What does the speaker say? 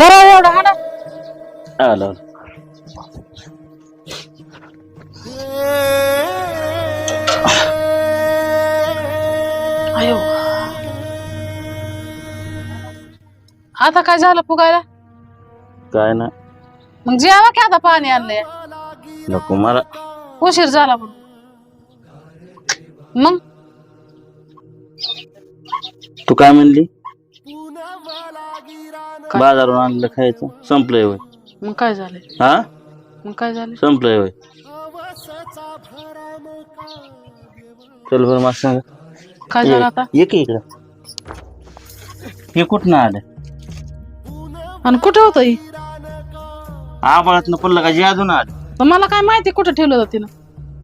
बरं एवढं हाडा आलं अयो आता काय झालं फुगायला? काय ना मग जेवा की आता पाणी आणलंय नको मला उशीर झाला म्हणून मग तू काय म्हणली काय? बाजारून आणलं खायचं संपलंय होय मग काय झालंय? हा मग काय झालंय? संपलंय होय चल बरं मला सांग काय झालं आता? ये की इकडं हे कुठनं आलं आणि कुठं होतं ही? आबाळातनं पडलं का जे अजून आलं तर मला काय माहिती कुठं ठेवलं होतं तिनं?